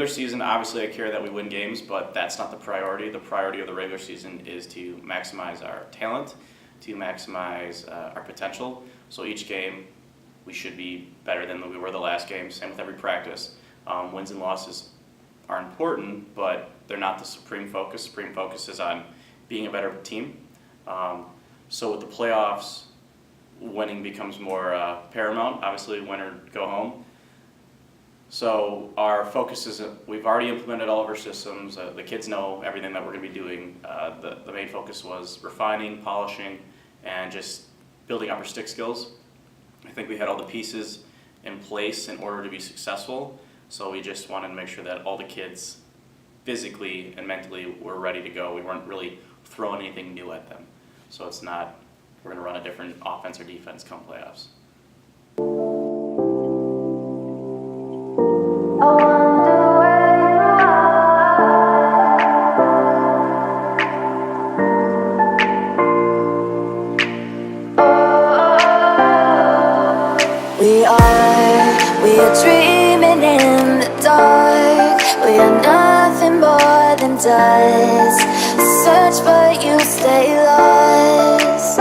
regular season, obviously I care that we win games, but that's not the priority. The priority of the regular season is to maximize our talent, to maximize our potential. So each game, we should be better than we were the last game. Same with every practice. Wins and losses are important, but they're not the supreme focus. Supreme focus is on being a better team. So with the playoffs, winning becomes more paramount. Obviously, win or go home. So our focus is, we've already implemented all of our systems. The kids know everything that we're going to be doing. The main focus was refining, polishing, and just building up our stick skills. I think we had all the pieces in place in order to be successful. So we just wanted to make sure that all the kids physically and mentally were ready to go. We weren't really throwing anything new at them. So it's not, we're going to run a different offense or defense come playoffs. We are dreaming in the dark. We are nothing more than dust. Search but you stay lost.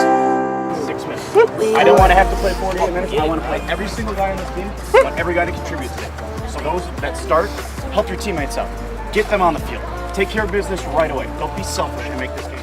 6 minutes. I don't want to have to play 48 minutes. I want to play every single guy on this team. I want every guy to contribute today. So those that start, help your teammates out. Get them on the field. Take care of business right away. Don't be selfish and make this game.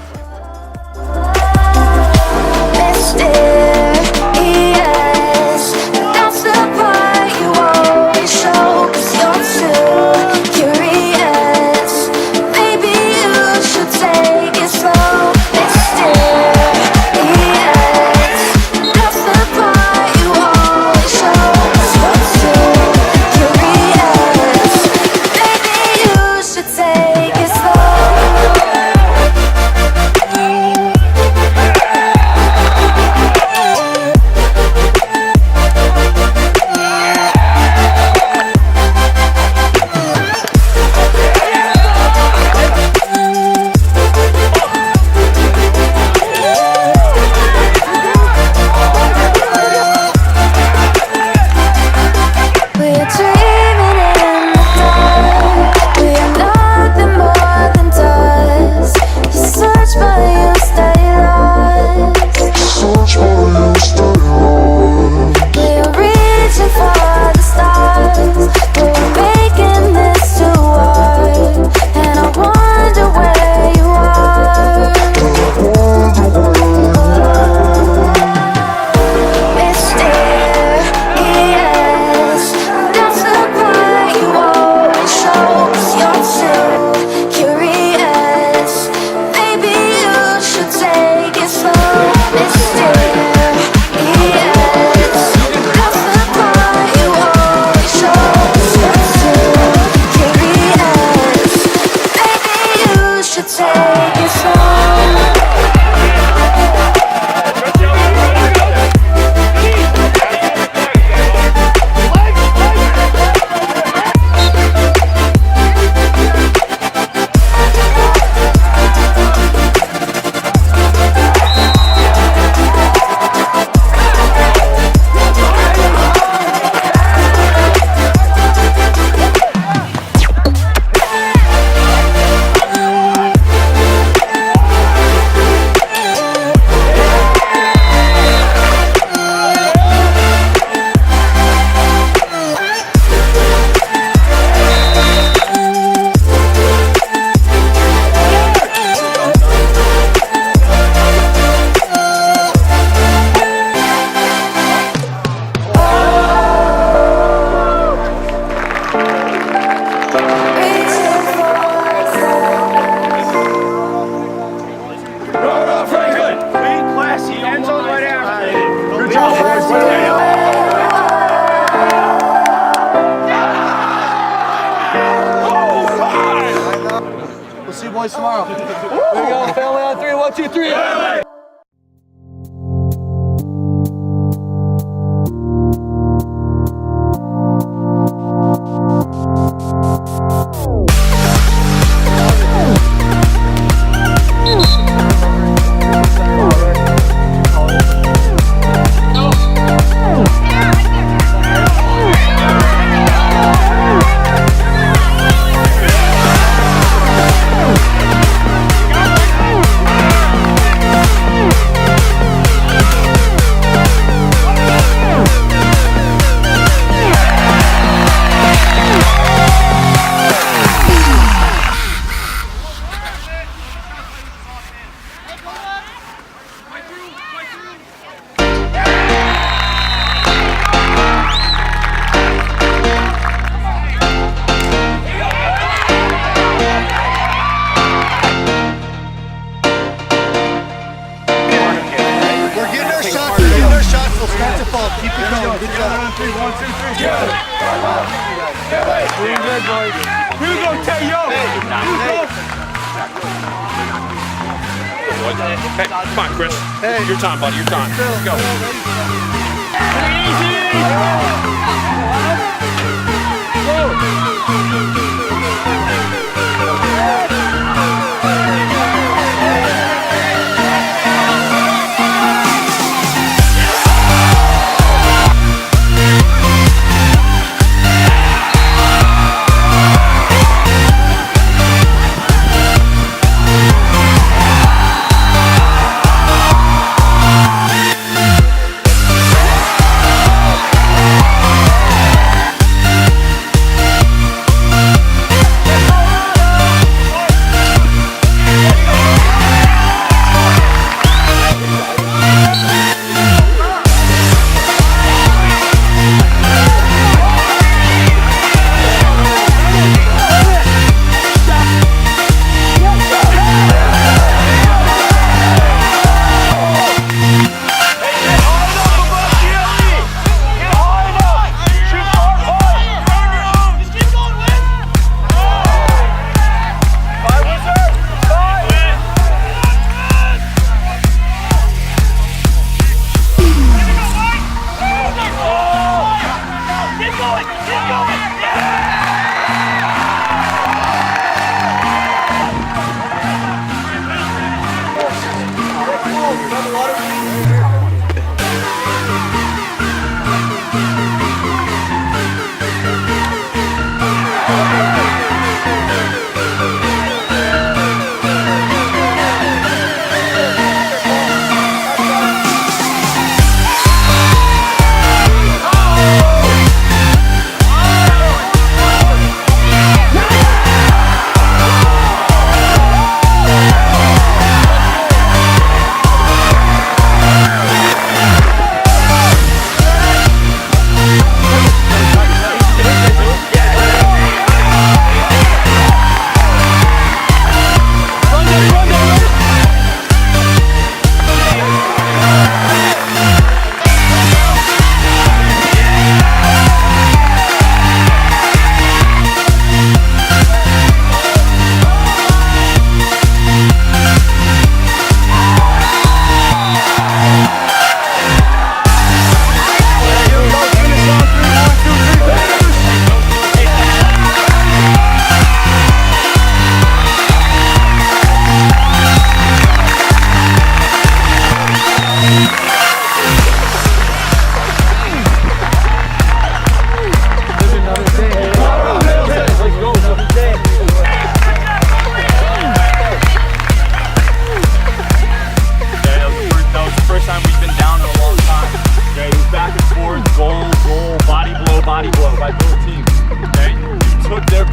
See you boys tomorrow. Here we go, family on 3. 1, 2, 3. Hey, come on, Chris. Hey. Your time, buddy. Your time. Let's go.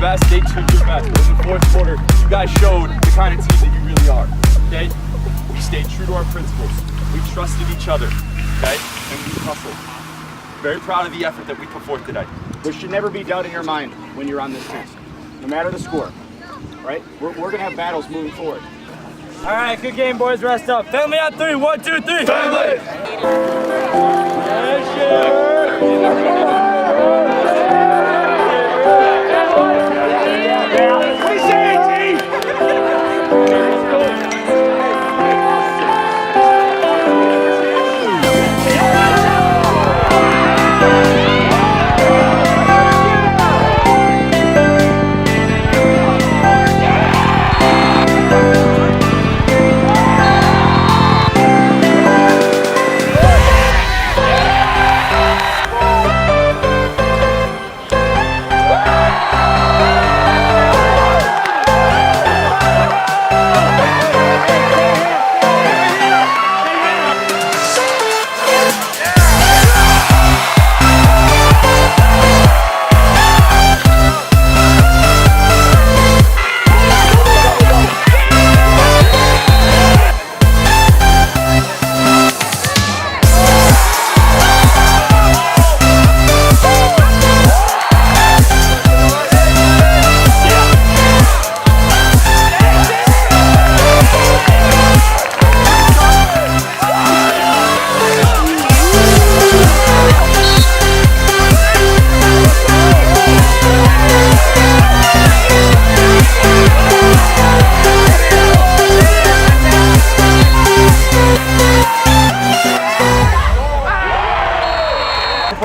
best, they took your best. But in the fourth quarter, you guys showed the kind of team that you really are, okay? We stayed true to our principles. We trusted each other, okay? And we hustled. Very proud of the effort that we put forth today. There should never be doubt in your mind when you're on this team, no matter the score, right? We're going to have battles moving forward. All right, good game, boys. Rest up. Family on three. 1, 2, 3. Family!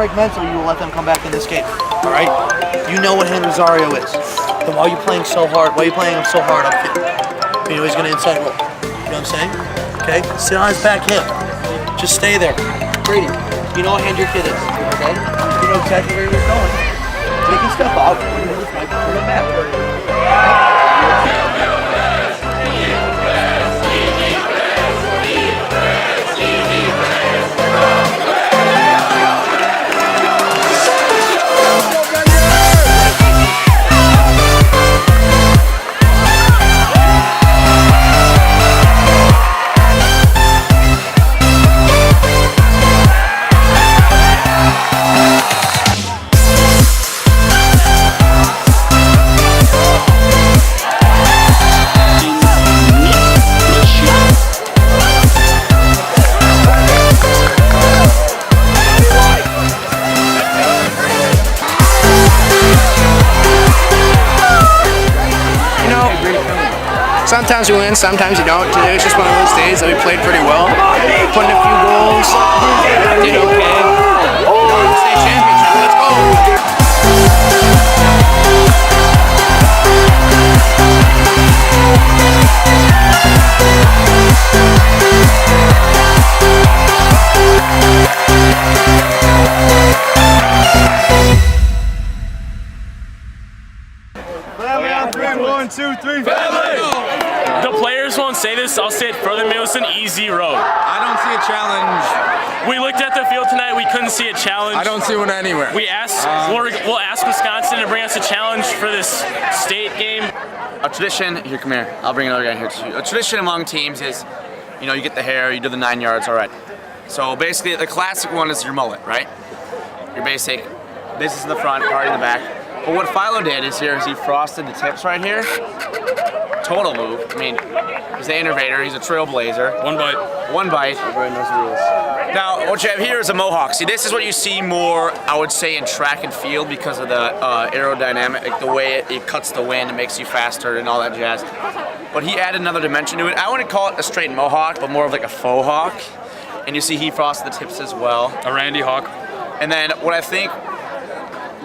break mentally, you will let them come back in this game. All right? You know what Henry Rosario is. Then why are you playing so hard? Why are you playing him so hard up here? You know he's going to inside roll. You know what I'm saying? Okay? Sit on his back hip. Just stay there. Brady, you know what hand your kid is. Okay? You know exactly where you're going. Take a step out. Bring it back. Sometimes you win, sometimes you don't. Today was just one of those days that we played pretty well. Put in a few goals, did okay. State championship, let's go! The players won't say this, I'll say it for them. It was an easy road. I don't see a challenge. We looked at the field tonight, we couldn't see a challenge. I don't see one anywhere. We asked, we'll ask Wisconsin to bring us a challenge for this state game. A tradition, here, come here, I'll bring another guy here too. A tradition among teams is, you know, you get the hair, you do the 9 yards, all right. So basically, the classic one is your mullet, right? Your basic, this is in the front, part in the back. But what Philo did is here is he frosted the tips right here. Total move. I mean, he's the innovator, he's a trailblazer. One bite. One bite. Everybody knows the rules. Now, what you have here is a mohawk. See, this is what you see more, I would say, in track and field because of the aerodynamic, like the way it cuts the wind, it makes you faster and all that jazz. But he added another dimension to it. I wouldn't call it a straight mohawk, but more of like a faux hawk. And you see he frosted the tips as well. A Randy Hawk. And then what I think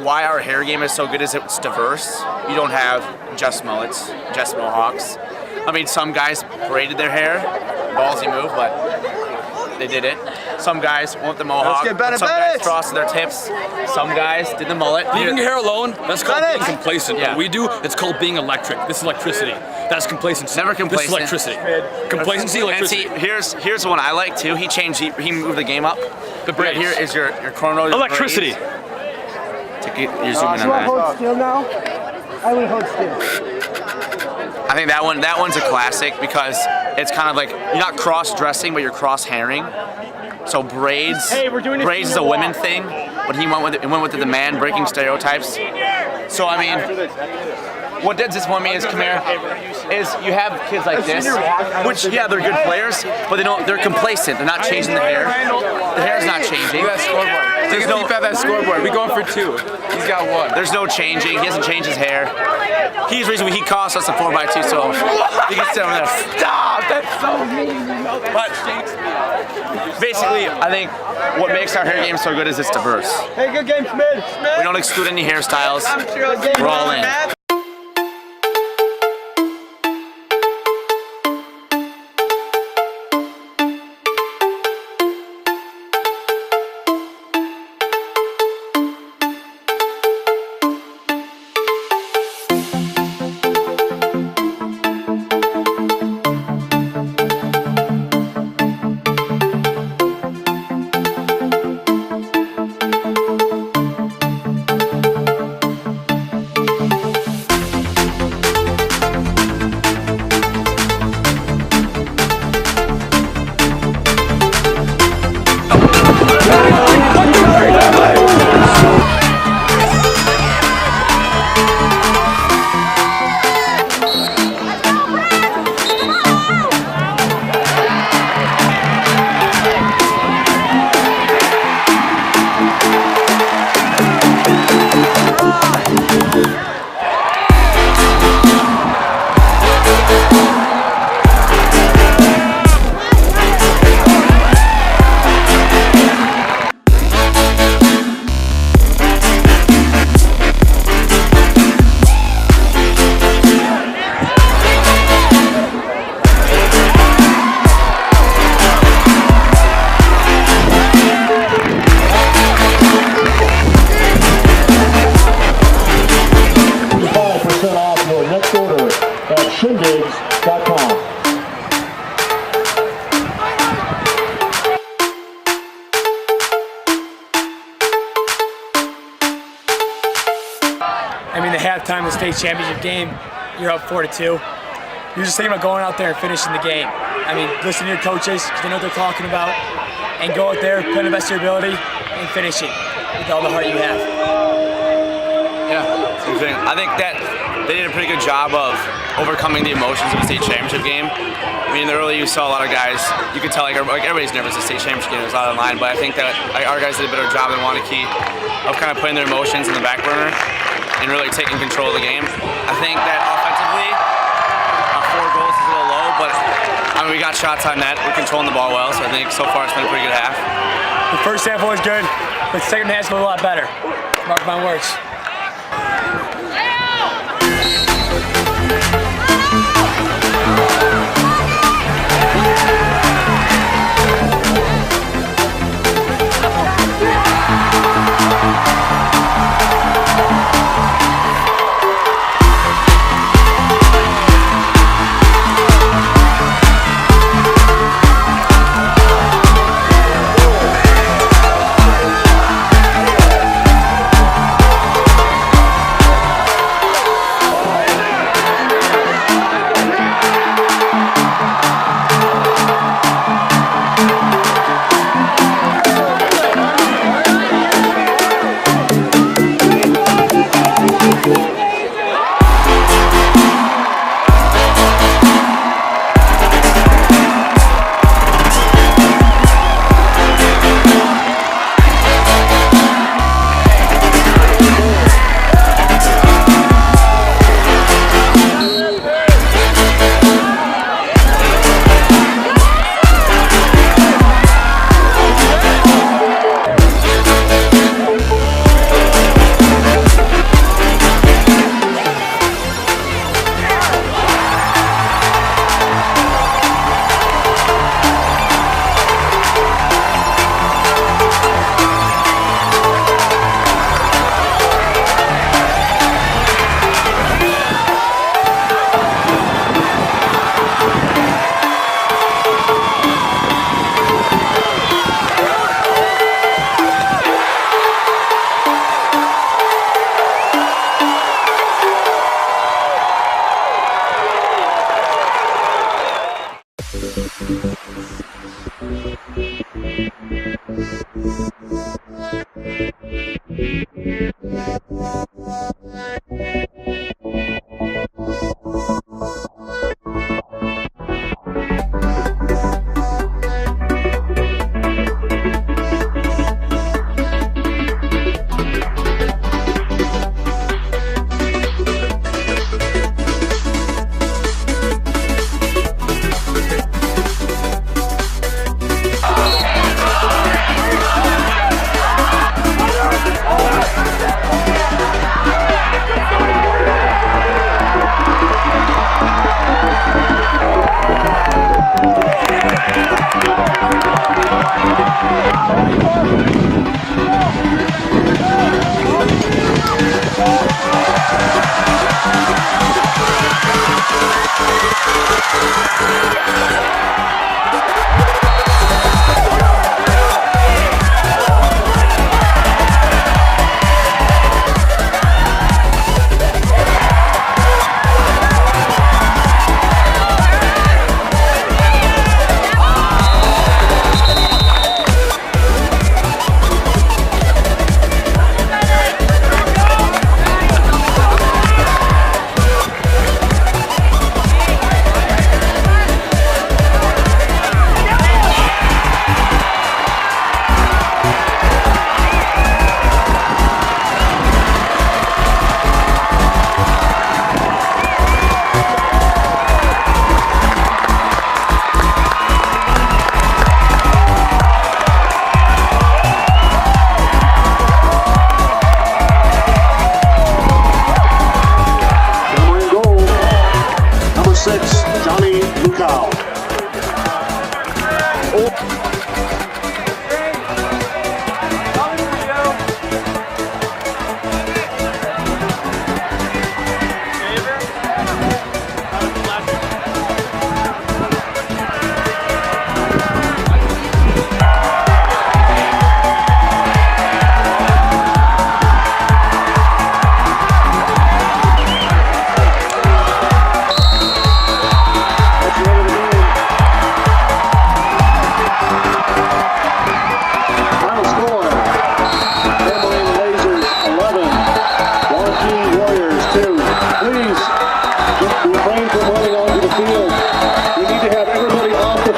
why our hair game is so good is it's diverse. You don't have just mullets, just mohawks. I mean, some guys braided their hair, ballsy move, but they did it. Some guys want the mohawk, some guys frosted their tips, some guys did the mullet. Leaving your hair alone, that's called being complacent. Yeah. What we do, it's called being electric. This is electricity. That's complacency. Never complacent. This is electricity. Complacency, electricity. And see, here's the one I like too. He moved the game up. The right here is your chrono. Electricity. You're zooming on that. Hold still now. I would hold still. I think that one's a classic because it's kind of like you're not cross-dressing, but you're cross-hairing. So braids is a women thing, but he went with the man, breaking stereotypes. So I mean, what did disappoint me is, come here, is you have kids like this, which yeah, they're good players, but they're complacent. They're not changing the hair. The hair's not changing. That scoreboard. There's no at that scoreboard. We going for 2. He's got 1. There's no changing. He hasn't changed his hair. He's the reason he cost us a 4x2, so you can sit over there. Stop! That's so mean. You know that But basically, I think what makes our hair game so good is it's diverse. Hey, good game, Smith. We don't exclude any hairstyles. We're all in. KettelMoraineLacrosse.com. I mean, the halftime of the state championship game, you're up 4-2. You're just thinking about going out there and finishing the game. I mean, listen to your coaches, because they know what they're talking about, and go out there, play the best of your ability, and finish it with all the heart you have. Yeah, same thing. I think that they did a pretty good job of overcoming the emotions of a state championship game. I mean, early you saw a lot of guys, you could tell like everybody's nervous at the state championship game, it was a lot on the line, but I think that our guys did a better job than Wanakee of kind of putting their emotions in the back burner and really taking control of the game. I think that offensively, 4 goals is a little low, but I mean, we got shots on net, we're controlling the ball well, so I think so far it's been a pretty good half. The first half was good, but the second half's a lot better. Mark my words.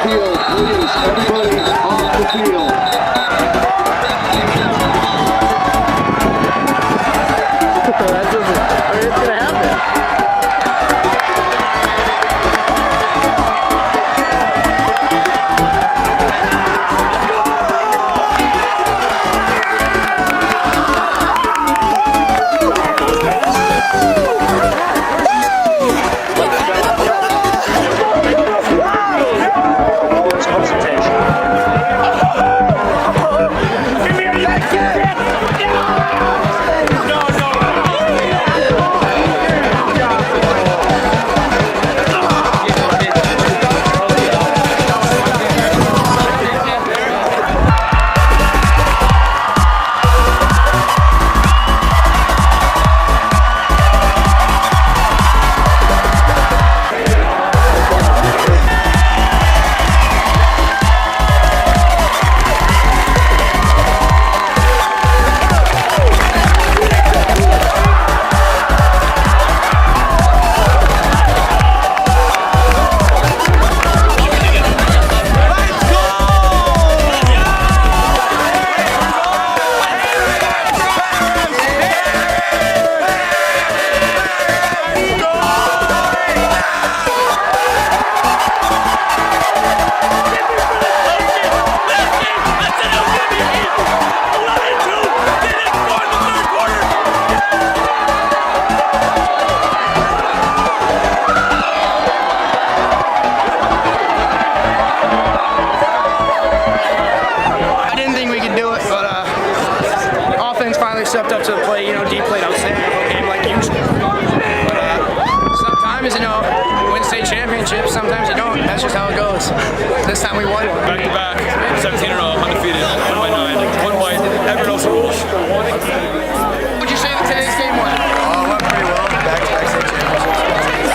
field, please. Everybody off the field. That doesn't, it's gonna happen. Stepped up to the plate, D played outstanding game like usual. But sometimes, win state championships, sometimes you don't. That's just how it goes. This time we won. Back to back, 17 in a row, undefeated, 1 by 9, 1 white, everyone else rules. Would you say that today's game went? Oh, it went pretty well. Back to back state championships.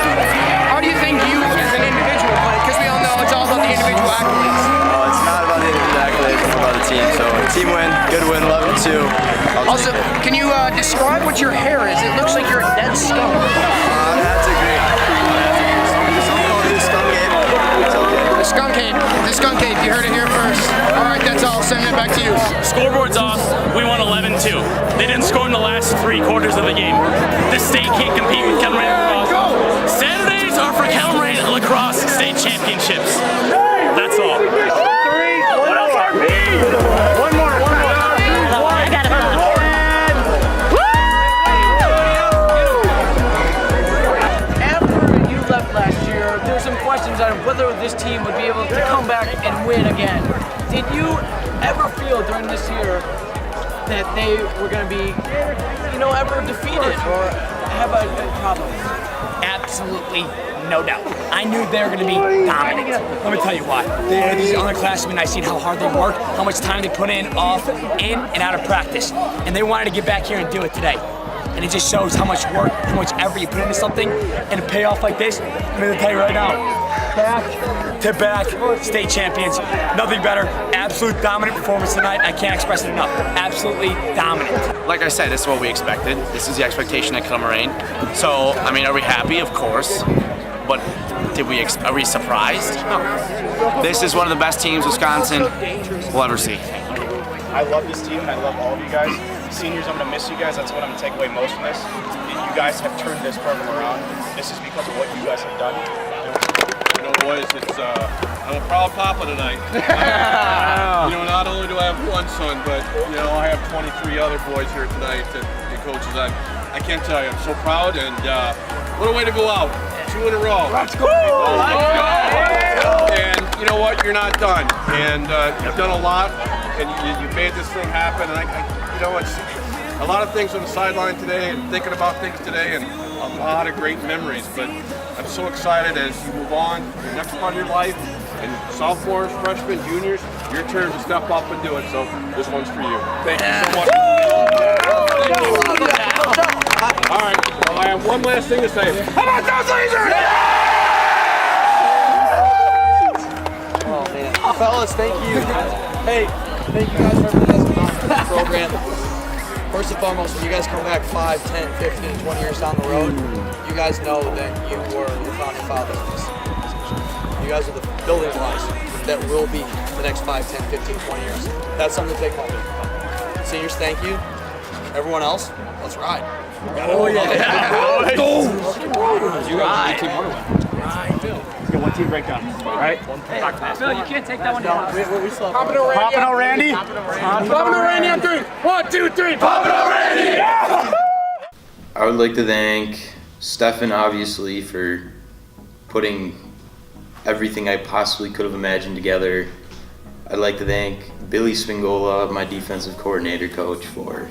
How do you think you, as an individual, played? Because we all know it's all about the individual accolades. Oh, it's not about the individual accolades, it's about the team. So, team win, good win, 11-2. Also, can you describe what your hair is? It looks like you're a dead skunk. That's a great. Some call it a skunk ape. It's okay. The skunk ape. The skunk ape. You heard it here first. All right, that's all. Sending it back to you. Scoreboard's off. We won 11-2. They didn't score in the last 3 quarters of the game. The state can't compete with Kettle Moraine Lacrosse. Saturdays are for Kettle Moraine Lacrosse state championships. That's all. On whether this team would be able to come back and win again. Did you ever feel during this year that they were going to be, ever defeated or have a problem? Absolutely no doubt. I knew they were going to be dominant. Let me tell you why. These underclassmen, I seen how hard they work, how much time they put in, off, in, and out of practice. And they wanted to get back here and do it today. And it just shows how much work, how much effort you put into something, and a payoff like this, I'm going to tell you right now, back to back state champions, nothing better. Absolute dominant performance tonight. I can't express it enough. Absolutely dominant. Like I said, this is what we expected. This is the expectation at Kettle Moraine. So, are we happy? Of course. But are we surprised? No. This is one of the best teams Wisconsin will ever see. I love this team and I love all of you guys. Seniors, I'm going to miss you guys. That's what I'm going to take away most from this. You guys have turned this program around. This is because of what you guys have done. Boys, I'm a proud papa tonight. Not only do I have one son, but I have 23 other boys here tonight that the coaches. I can't tell you, I'm so proud, and what a way to go out. 2 in a row. Let's go! And you know what? You're not done, and you've done a lot, and you made this thing happen. And it's a lot of things on the sideline today, and thinking about things today, and a lot of great memories. But I'm so excited as you move on to the next part of your life, and sophomores, freshmen, juniors, your turn to step up and do it. So this one's for you. Thank you so much. All right, well, I have one last thing to say. How about those lasers? Oh man, fellas, thank you. Hey, thank you guys for everything that's been on the program. First and foremost, when you guys come back 5, 10, 15, 20 years down the road, you guys know that you were the founding fathers of this. You guys are the building blocks that will be the next 5, 10, 15, 20 years. That's something to take home. Seniors, thank you. Everyone else, let's ride. Oh, yeah. Let's go. You guys team one. Let's get one team breakdown. All right. Phil, you can't take that one down. Pompano Randy. Pompano Randy on 3. 1, 2, 3. Pompano Randy. I would like to thank Stefan, obviously, for putting everything I possibly could have imagined together. I'd like to thank Billy Spingola, my defensive coordinator coach, for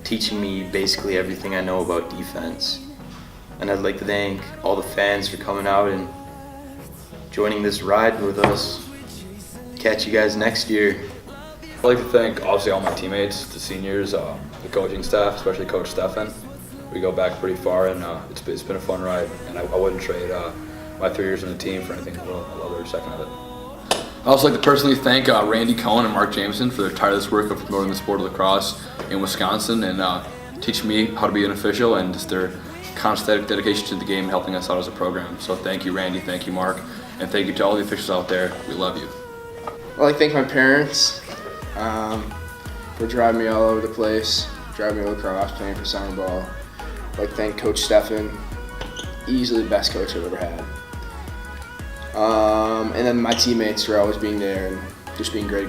teaching me basically everything I know about defense. And I'd like to thank all the fans for coming out and joining this ride with us. Catch you guys next year. I'd like to thank obviously all my teammates, the seniors, the coaching staff, especially Coach Stefan. We go back pretty far, and it's been a fun ride, and I wouldn't trade my 3 years in the team for anything in the world. I love every second of it. I'd also like to personally thank Randy Cohen and Mark Jameson for their tireless work of promoting the sport of lacrosse in Wisconsin and teaching me how to be an official, and just their constant dedication to the game and helping us out as a program. So thank you, Randy, thank you, Mark, and thank you to all the officials out there. We love you. I'd like to thank my parents for driving me all over the place, driving me lacrosse, playing for summer ball. I'd like to thank Coach Stefan, easily the best coach I've ever had. And then my teammates for always being there and just being a great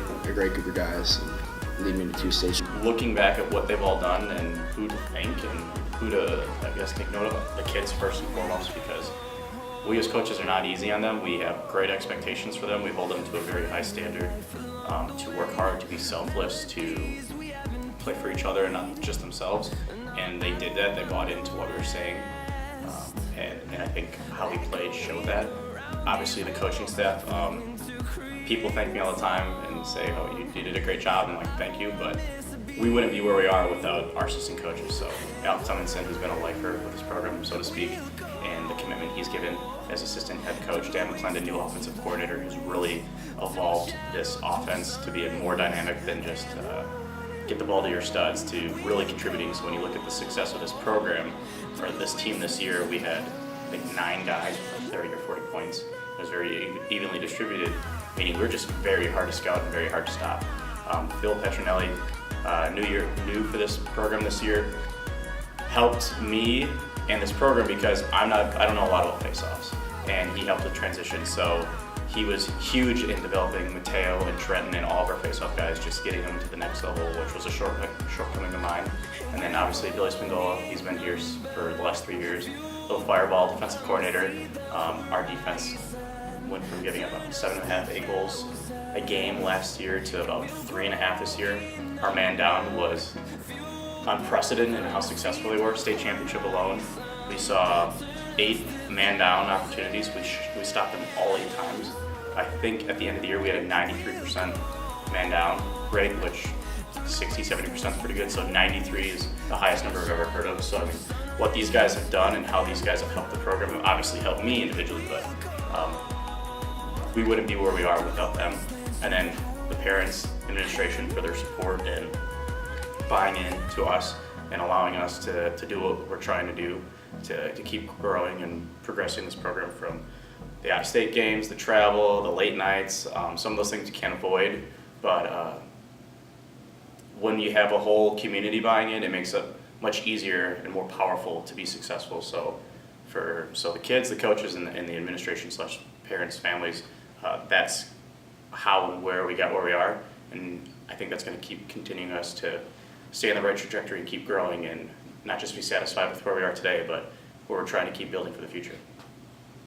group of guys and leading me to 2 states. Looking back at what they've all done and who to thank and who to, I guess, take note of, the kids first and foremost, because we as coaches are not easy on them. We have great expectations for them. We hold them to a very high standard, to work hard, to be selfless, to play for each other and not just themselves. And they did that. They bought into what we were saying. And I think how we played showed that. Obviously the coaching staff, people thank me all the time and say, oh, you did a great job, and I'm like, thank you, but we wouldn't be where we are without our assistant coaches. So Al Tomlinson, who's been a lifer with this program, so to speak, and the commitment he's given as assistant head coach. Dan McClendon, new offensive coordinator, who's really evolved this offense to be more dynamic than just get the ball to your studs, to really contributing. So when you look at the success of this program, or this team this year, we had, I think, 9 guys with like 30 or 40 points. It was very evenly distributed, meaning we're just very hard to scout and very hard to stop. Phil Petronelli, new for this program this year, helped me and this program because I don't know a lot about face-offs, and he helped with transition. So he was huge in developing Mateo and Trenton and all of our face-off guys, just getting them to the next level, which was a shortcoming of mine. And then obviously Billy Spingola, he's been here for the last 3 years. Little fireball defensive coordinator. Our defense went from giving up 7.5, 8 goals a game last year to about 3.5 this year. Our man down was unprecedented in how successful they were. State championship alone, we saw 8 man down opportunities. We stopped them all 8 times. I think at the end of the year we had a 93% man down rate, which 60-70% is pretty good. So 93 is the highest number I've ever heard of. So I mean, what these guys have done and how these guys have helped the program have obviously helped me individually, but we wouldn't be where we are without them. And then the parents, administration for their support and buying in to us and allowing us to do what we're trying to do to keep growing and progressing this program from the out-of-state games, the travel, the late nights, some of those things you can't avoid, but when you have a whole community buying in, it makes it much easier and more powerful to be successful. So the kids, the coaches, and the administration / parents, families, that's how and where we got where we are, and I think that's going to keep continuing us to stay on the right trajectory and keep growing and not just be satisfied with where we are today, but where we're trying to keep building for the future.